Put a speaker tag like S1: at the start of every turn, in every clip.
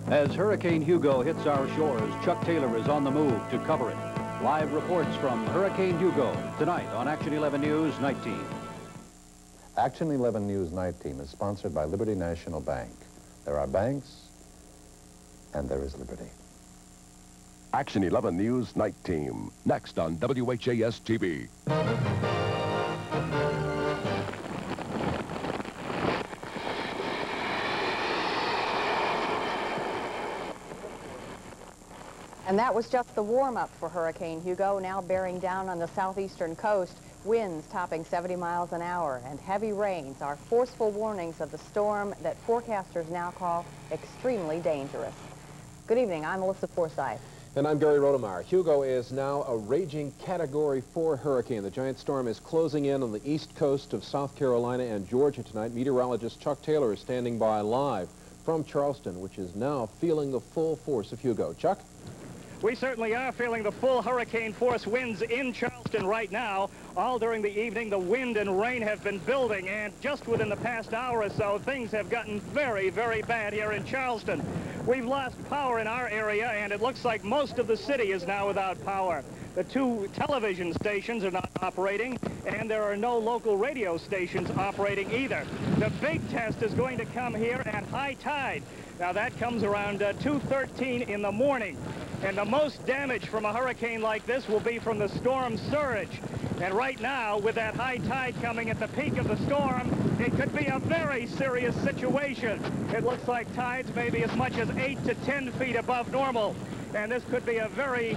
S1: As Hurricane Hugo hits our shores, Chuck Taylor is on the move to cover it. Live reports from Hurricane Hugo tonight on Action 11 News Night Team.
S2: Action 11 News Night Team is sponsored by Liberty National Bank. There are banks, and there is liberty.
S3: Action 11 News Night Team, next on WHAS-TV.
S4: And that was just the warm-up for Hurricane Hugo, now bearing down on the southeastern coast. Winds topping 70 miles an hour and heavy rains are forceful warnings of the storm that forecasters now call extremely dangerous. Good evening, I'm Melissa Forsythe.
S5: And I'm Gary ROEDEMEIER. Hugo is now a raging Category 4 hurricane. The giant storm is closing in on the east coast of South Carolina and Georgia tonight. Meteorologist Chuck Taylor is standing by live from Charleston, which is now feeling the full force of Hugo. Chuck?
S6: We certainly are feeling the full hurricane force winds in Charleston right now. All during the evening, the wind and rain have been building, and just within the past hour or so, things have gotten very, very bad here in Charleston. We've lost power in our area, and it looks like most of the city is now without power. The 2 television stations are not operating, and there are no local radio stations operating either. The big test is going to come here at high tide. Now, that comes around 2:13 in the morning. And the most damage from a hurricane like this will be from the storm surge. And right now, with that high tide coming at the peak of the storm, it could be a very serious situation. It looks like tides may be as much as 8 to 10 feet above normal. And this could be a very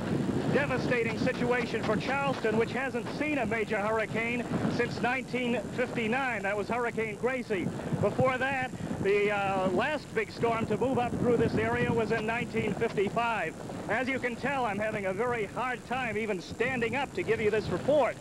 S6: devastating situation for Charleston, which hasn't seen a major hurricane since 1959. That was Hurricane Gracie. Before that, the last big storm to move up through this area was in 1955. As you can tell, I'm having a very hard time even standing up to give you this report.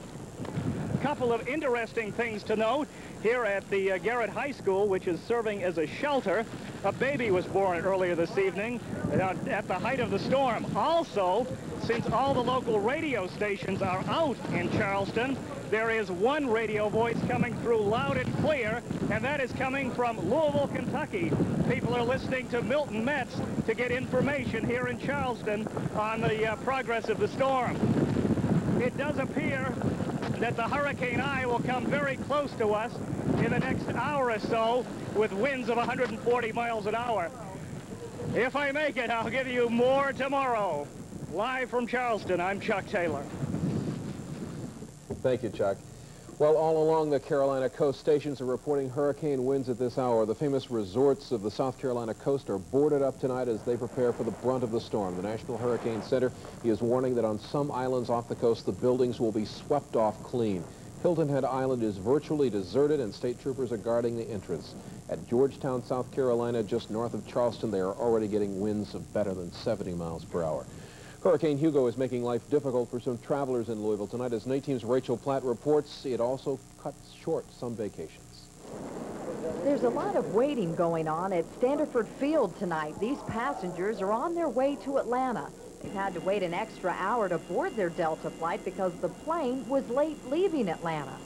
S6: A couple of interesting things to note. Here at the Garrett High School, which is serving as a shelter, a baby was born earlier this evening at the height of the storm. Also, since all the local radio stations are out in Charleston, there is one radio voice coming through loud and clear, and that is coming from Louisville, Kentucky. People are listening to Milton Metz to get information here in Charleston on the progress of the storm. It does appear that the hurricane eye will come very close to us in the next hour or so with winds of 140 miles an hour. If I make it, I'll give you more tomorrow. Live from Charleston, I'm Chuck Taylor.
S5: Thank you, Chuck. Well, all along the Carolina coast, stations are reporting hurricane winds at this hour. The famous resorts of the South Carolina coast are boarded up tonight as they prepare for the brunt of the storm. The National Hurricane Center is warning that on some islands off the coast, the buildings will be swept off clean. Hilton Head Island is virtually deserted, and state troopers are guarding the entrance. At Georgetown, South Carolina, just north of Charleston, they are already getting winds of better than 70 miles per hour. Hurricane Hugo is making life difficult for some travelers in Louisville tonight. As Night Team's Rachel Platt reports, it also cuts short some vacations.
S7: There's a lot of waiting going on at Standiford Field tonight. These passengers are on their way to Atlanta. They've had to wait an extra hour to board their Delta flight because the plane was late leaving Atlanta.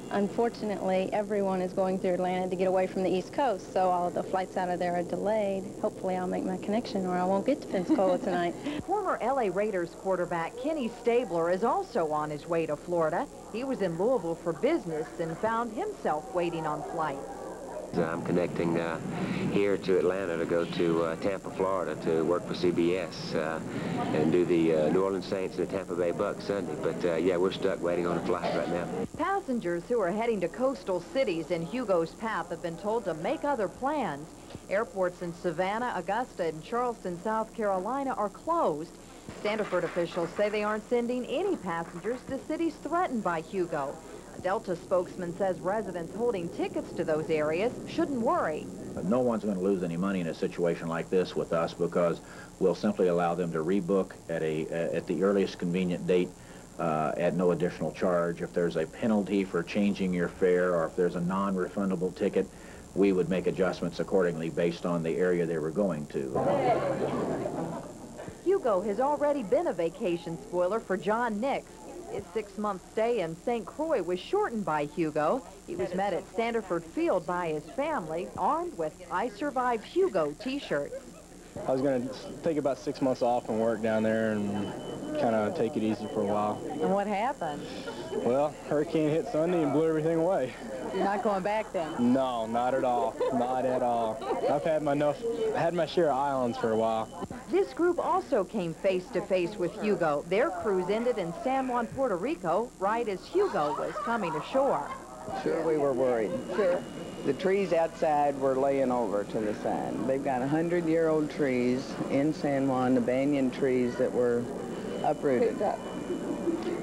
S8: Unfortunately, everyone is going through Atlanta to get away from the East Coast, so all of the flights out of there are delayed. Hopefully I'll make my connection or I won't get to Pensacola tonight.
S7: Former LA Raiders quarterback Kenny Stabler is also on his way to Florida. He was in Louisville for business and found himself waiting on flights.
S9: I'm connecting here to Atlanta to go to Tampa, Florida to work for CBS and do the New Orleans Saints and the Tampa Bay Bucks Sunday. But yeah, we're stuck waiting on a flight right now.
S7: Passengers who are heading to coastal cities in Hugo's path have been told to make other plans. Airports in Savannah, Augusta, and Charleston, South Carolina are closed. Standiford officials say they aren't sending any passengers to cities threatened by Hugo. A Delta spokesman says residents holding tickets to those areas shouldn't worry.
S10: No one's going to lose any money in a situation like this with us because we'll simply allow them to rebook at the earliest convenient date at no additional charge. If there's a penalty for changing your fare or if there's a non-refundable ticket, we would make adjustments accordingly based on the area they were going to.
S7: Hugo has already been a vacation spoiler for John Nix. His 6-month stay in St. Croix was shortened by Hugo. He was met at Standiford Field by his family, armed with I Survived Hugo t-shirts.
S11: I was going to take about 6 months off and work down there and kind of take it easy for a while.
S7: And what happened?
S11: Well, hurricane hit Sunday and blew everything away.
S7: You're not going back then?
S11: No, not at all. Not at all. I've had my share of islands for a while.
S7: This group also came face-to-face with Hugo. Their cruise ended in San Juan, Puerto Rico, right as Hugo was coming ashore.
S12: Sure, we were worried. Sure. The trees outside were laying over to the side. They've got 100-year-old trees in San Juan, the banyan trees that were uprooted.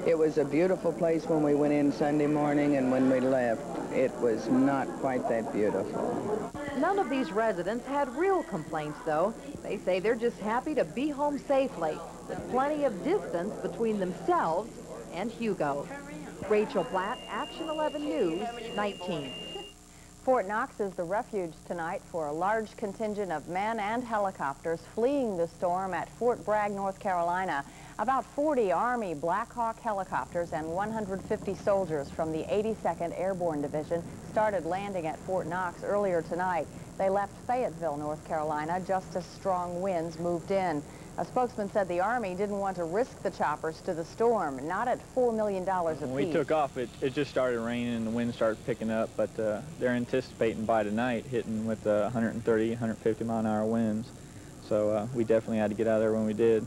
S12: It was a beautiful place when we went in Sunday morning, and when we left, it was not quite that beautiful.
S7: None of these residents had real complaints, though. They say they're just happy to be home safely, with plenty of distance between themselves and Hugo. Rachel Platt, Action 11 News, 19.
S4: Fort Knox is the refuge tonight for a large contingent of men and helicopters fleeing the storm at Fort Bragg, North Carolina. About 40 Army Black Hawk helicopters and 150 soldiers from the 82nd Airborne Division started landing at Fort Knox earlier tonight. They left Fayetteville, North Carolina, just as strong winds moved in. A spokesman said the Army didn't want to risk the choppers to the storm, not at $4 million apiece.
S13: When we took off, it just started raining and the wind started picking up, but they're anticipating by tonight hitting with 130, 150 mile-an-hour winds. So we definitely had to get out of there when we did.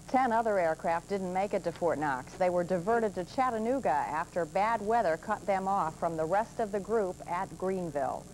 S4: 10 other aircraft didn't make it to Fort Knox. They were diverted to Chattanooga after bad weather cut them off from the rest of the group at Greenville.